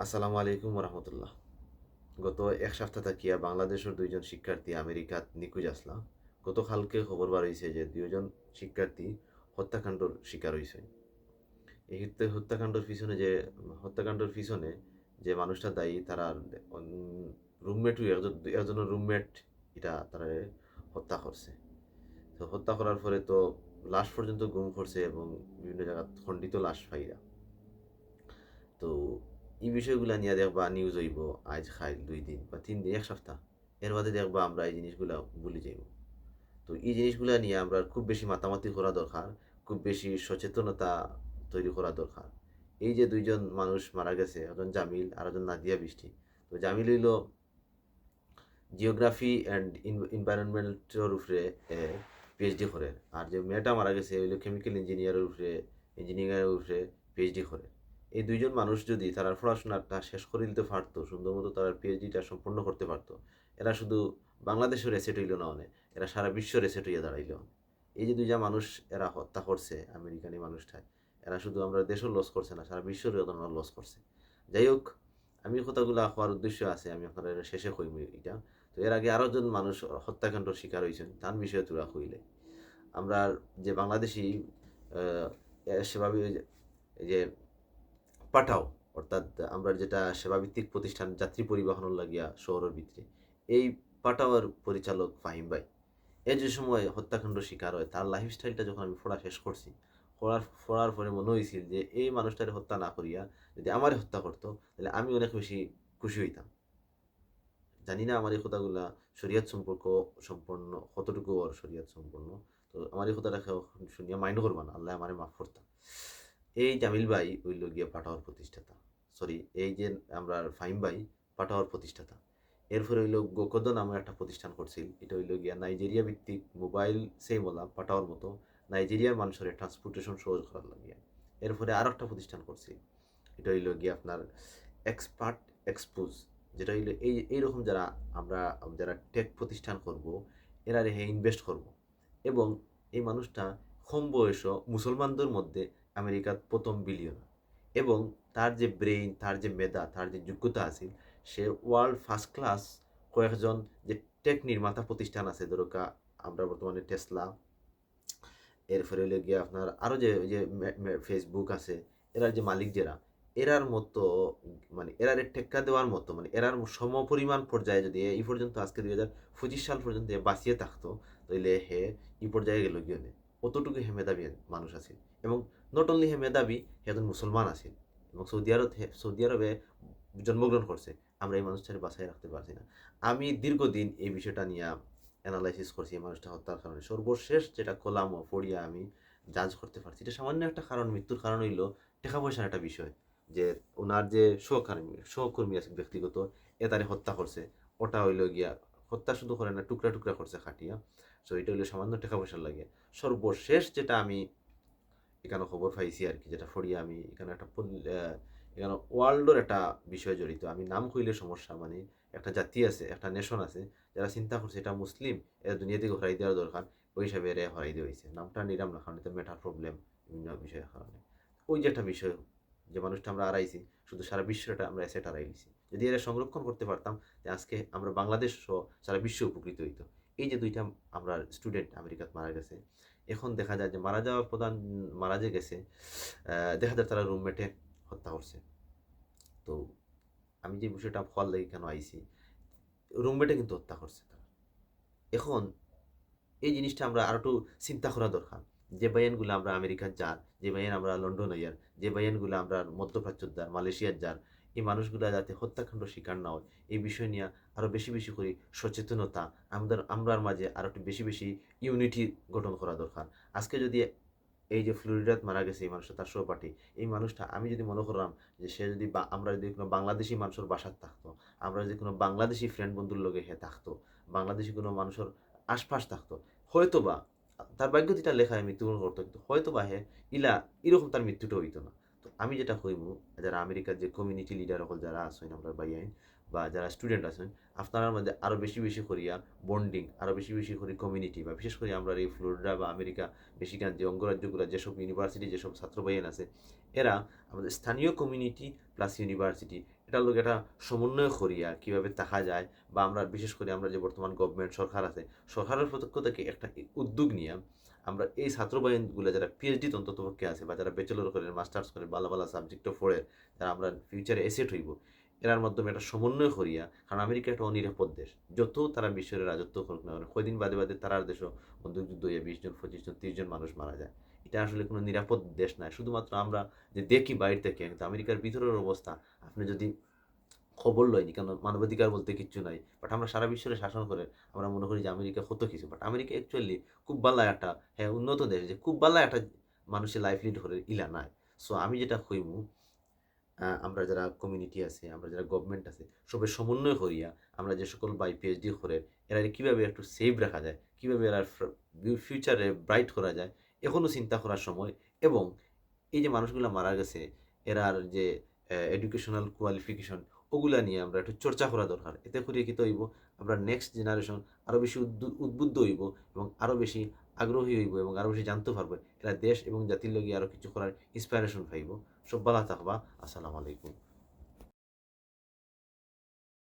আসসালামু আলাইকুম রহমতুল্লাহ। গত এক সপ্তাহ থাকিয়া বাংলাদেশের দুইজন শিক্ষার্থী আমেরিকাত নিখোঁজ আসলা। গতকালকে খবর বার হয়েছে যে দুইজন শিক্ষার্থী হত্যাকাণ্ডর শিকার হয়েছে। এই হত্যাকাণ্ডের পিছনে যে মানুষটা দায়ী তারা রুমমেট, একজনের রুমমেট এটা তারা হত্যা করছে। তো হত্যা করার পরে তো লাশ পর্যন্ত গুম করছে এবং বিভিন্ন জায়গা খণ্ডিত লাশ পাইরা। তো এই বিষয়গুলো নিয়ে দেখবা নিউজ হইব আজ খাই 2 দিন বা 3 দিন, এক সপ্তাহ, এর বাদে দেখবা আমরা এই জিনিসগুলা ভুলে যাইব। তো এই জিনিসগুলা নিয়ে আমরা খুব বেশি মাতামাতি করা দরকার, খুব বেশি সচেতনতা তৈরি করা দরকার। এই যে দুইজন মানুষ মারা গেছে, একজন জামিল আর একজন নাদিয়া বৃষ্টি। তো জামিল হইল জিওগ্রাফি অ্যান্ড এনভায়রনমেন্টের উপরে পিএইচডি করে, আর যে মেয়েটা মারা গেছে হইল কেমিক্যাল ইঞ্জিনিয়ারিংয়ের উপরে পিএইচডি করে। এই দুইজন মানুষ যদি তারা পড়াশোনাটা শেষ করে দিতে পারতো, সুন্দর মতো তারা পিএইচডিটা সম্পূর্ণ করতে পারতো, এরা শুধু বাংলাদেশের এসেট হইল না অনেক, এরা সারা বিশ্বের এসেট হইয়া দাঁড়াইল। এই যে দুইটা মানুষ এরা হত্যা করছে আমেরিকানি মানুষটায়, এরা শুধু আমরা দেশও লস করছে না, সারা বিশ্বের লস করছে। যাই হোক, আমি কথাগুলো হওয়ার উদ্দেশ্য আছে, আমি আপনার শেষে কইব এটা। তো এর আগে আরও জন মানুষ হত্যাকাণ্ডের শিকার হয়েছেন, তার বিষয়ে তোরা কইলে আমরা যে বাংলাদেশি সেভাবে এই যে পাঠাও, অর্থাৎ আমরা যেটা সেবাভিত্তিক প্রতিষ্ঠান যাত্রী পরিবহনের লাগিয়া শহরের ভিতরে, এই পাঠাওয়ার পরিচালক ফাহিম ভাই এই যে সময় হত্যাকাণ্ড শিকার হয়, তার লাইফস্টাইলটা যখন আমি পড়া শেষ করছি, পড়ার পরে মনে হয়েছিল যে এই মানুষটারে হত্যা না করিয়া যদি আমারে হত্যা করতো তাহলে আমি অনেক বেশি খুশি হইতাম। জানি না আমার এই কথাগুলা শরিয়ত সম্পর্ক সম্পন্ন কতটুকু ওর শরিয়ত সম্পন্ন। তো আমার এই কথাটা শুনিয়া মাইন্ড করবা না, আল্লাহ আমারে মাফ করতাম। এই জামিল ভাই হইল গিয়া পাঠাওয়ার প্রতিষ্ঠাতা, সরি এই যে আমরা ফাহিম ভাই পাঠাওয়ার প্রতিষ্ঠাতা। এরপরে হইল গোকদ নামে একটা প্রতিষ্ঠান করছিল, এটা হইল গিয়া নাইজেরিয়া ভিত্তিক মোবাইল সেই বলা পাঠাওয়ার মতো নাইজেরিয়ার মানুষের ট্রান্সপোর্টেশন সহজ করার লাগিয়া। এরপরে আরও একটা প্রতিষ্ঠান করছিল, এটা হইল গিয়া আপনার এক্সপার্ট এক্সপোজ, যেটা হইলো এইরকম যারা টেক প্রতিষ্ঠান করব, এরা রেহে ইনভেস্ট করব। এবং এই মানুষটা কম বয়স মুসলমানদের মধ্যে আমেরিকার প্রথম বিলিয়নার, এবং তার যে ব্রেইন, তার যে মেধা, তার যে যোগ্যতা আছে, সে ওয়ার্ল্ড ফার্স্ট ক্লাস কয়েকজন যে টেক নির্মাতা প্রতিষ্ঠান আছে, ধরো আমরা বর্তমানে টেসলা, এরপরে হইলে গিয়ে আপনার আরও যে ফেসবুক আছে, এরার যে মালিক যারা, এরার মতো মানে এরার টেক্কা দেওয়ার মতো, মানে এরার সমপরিমাণ পর্যায়ে যদি এই পর্যন্ত আজকে 2025 সাল পর্যন্ত বাঁচিয়ে থাকতো, তাইলে হে এই পর্যায়ে গেল গিয়ে অতটুকু হে মেধাবী মানুষ আছে। এবং নট অনলি হে মেধাবী, হে একজন মুসলমান আছে এবং সৌদি আরবে জন্মগ্রহণ করছে। আমরা এই মানুষটাকে বাঁচাই রাখতে পারছি না। আমি দীর্ঘদিন এই বিষয়টা নিয়ে অ্যানালাইসিস করছি, এই মানুষটা হত্যার কারণে সর্বশেষ যেটা কলাম ও পড়িয়া আমি জাজ করতে পারছি, এটা সামান্য একটা কারণ, মৃত্যুর কারণ হইল টাকা পয়সার একটা বিষয়। যে ওনার যে সহকর্মী আছে ব্যক্তিগত, এ তারে হত্যা করছে, ওটা হইল গিয়া হত্যা শুধু করে না, টুকরা টুকরা করছে খাটিয়া। সো এটা হইলো সামান্য টাকা পয়সার লাগে। সর্বশেষ যেটা আমি এখানে খবর পাইছি আর কি, যেটা ফড়িয়া আমি এখানে এখানে ওয়ার্ল্ডের একটা বিষয় জড়িত, আমি নাম কইলে সমস্যা, মানে একটা জাতি আছে, একটা নেশন আছে, যারা চিন্তা করছে এটা মুসলিম, এরা দুনিয়া থেকে হরাই দেওয়ার দরকার, ওই হিসাবে এরা হরাই দেওয়া হয়েছে। নামটা নিলাম না, কারণ এটা মেটার প্রবলেম বিভিন্ন বিষয়ের কারণে। ওই যে একটা বিষয়, যে মানুষটা আমরা হারাইছি, শুধু সারা বিশ্বটা আমরা অ্যাসেট হারাই দিছি। যদি এরা সংরক্ষণ করতে পারতাম, যে আজকে আমরা বাংলাদেশ সহ সারা বিশ্ব উপকৃত হইতো। এই যে দুইটা আমরা স্টুডেন্ট আমেরিকাত মারা গেছে, এখন দেখা যায় যে মারা যে গেছে, দেখা যায় তারা রুমমেটে হত্যা করছে। তো আমি যে বিষয়টা ফল লাগে কেন আইছি, রুমমেটে কিন্তু হত্যা করছে তারা। এখন এই জিনিসটা আমরা আরো একটু চিন্তা করা দরকার। যে বাইয়ানগুলো আমরা আমেরিকার যার, যে বাইয়ান আমরা লন্ডন যার, যে বাইয়ানগুলো আমরা মধ্যপ্রাচ্যর যার, মালয়েশিয়ার যার, এই মানুষগুলো যাতে হত্যাকাণ্ড শিকার না হয়, এই বিষয় নিয়ে আরও বেশি বেশি করে সচেতনতা আমরার মাঝে আরও একটু বেশি বেশি ইউনিটি গঠন করা দরকার। আজকে যদি এই যে ফ্লোরিডাত মারা গেছে এই মানুষটা, তার সহপাঠী, এই মানুষটা আমি যদি মনে করলাম যে সে যদি আমরা যদি কোনো বাংলাদেশি মানুষের বাসার থাকতো, আমরা যদি কোনো বাংলাদেশি ফ্রেন্ড বন্ধুর লগে হে থাকতো, বাংলাদেশি কোনো মানুষের আশপাশ থাকতো, হয়তো বা তার ভাগ্য যেটা লেখায় মৃত্যুবরণ করতো, কিন্তু হয়তো বা হে এরকম তার মৃত্যুটা হইতো না। তো আমি যেটা কইমু, যারা আমেরিকার যে কমিউনিটি লিডার হল যারা আছেন আমরা বাইয়াইন, বা যারা স্টুডেন্ট আছেন, আপনার মধ্যে আরও বেশি বেশি করিয়া বন্ডিং, আরও বেশি বেশি করে কমিউনিটি, বা বিশেষ করে আমরা এই ফ্লোরিডা বা আমেরিকা মিশিগান যে অঙ্গরাজ্যগুলো, যেসব ইউনিভার্সিটি, যেসব ছাত্র ভাইয়ান আছে, এরা আমাদের স্থানীয় কমিউনিটি প্লাস ইউনিভার্সিটি, এটার লোক একটা সমন্বয় করিয়া কীভাবে থাকা যায়, বা আমরা বিশেষ করে আমরা যে বর্তমান গভর্নমেন্ট সরকার আছে, সরকারের পক্ষ থেকে একটা উদ্যোগ নিয়ে আমরা এই ছাত্রবাহিনীগুলো যারা পিএইচডি অন্ততপক্ষে আছে, বা যারা ব্যাচেলর করে মাস্টার্স করে ভালো ভালো সাবজেক্টও পড়ে, যারা আমরা ফিউচারে এসেট হইব, এরার মাধ্যমে একটা সমন্বয় করিয়া, কারণ আমেরিকা একটা অনিরাপদ দেশ, যত তারা বিশ্বের রাজত্ব করুক না, কয়দিন বাদে বাদে তারার দেশও বন্দুকযুদ্ধ হইয়া 20 জন 25 জন 30 জন মানুষ মারা যায়। এটা আসলে কোনো নিরাপদ দেশ নয়। শুধুমাত্র আমরা যে দেখি বাইরে থেকে, কিন্তু আমেরিকার ভিতরের অবস্থা আপনি যদি খবর লয়নি, কারণ মানবাধিকার বলতে কিচ্ছু নাই, বাট আমরা সারা বিশ্বের শাসন করে আমরা মনে করি যে আমেরিকা কত কিছু, বাট আমেরিকা অ্যাকচুয়ালি খুব ভালো একটা, হ্যাঁ, উন্নত দেশ, যে খুব ভালো একটা মানুষের লাইফ লিড করে ইলা নাই। সো আমি যেটা কইমু, আমরা যারা কমিউনিটি আছে, আমরা যারা গভর্নমেন্ট আছে, সবাই সমন্বয় করিয়া আমরা যে সকল ভাই পিএইচডি করে এরা কীভাবে একটু সেভ রাখা যায়, কীভাবে এরা ফিউচারে ব্রাইট করা যায়, এখনও চিন্তা করার সময়। এবং এই যে মানুষগুলো মারা গেছে, এরার যে এডুকেশনাল কোয়ালিফিকেশন, ওগুলা নিয়ে আমরা একটু চর্চা করা দরকার। এতে করে কী হইব, আমরা নেক্সট জেনারেশন আরও বেশি উদ্বুদ্ধ হইব, এবং আরও বেশি আগ্রহী হইব, এবং আরও বেশি জানতে পারবো, এরা দেশ এবং জাতির লগে আরও কিছু করার ইন্সপিরেশন পাইব। সব ভালো থাকবা। আসসালামু আলাইকুম।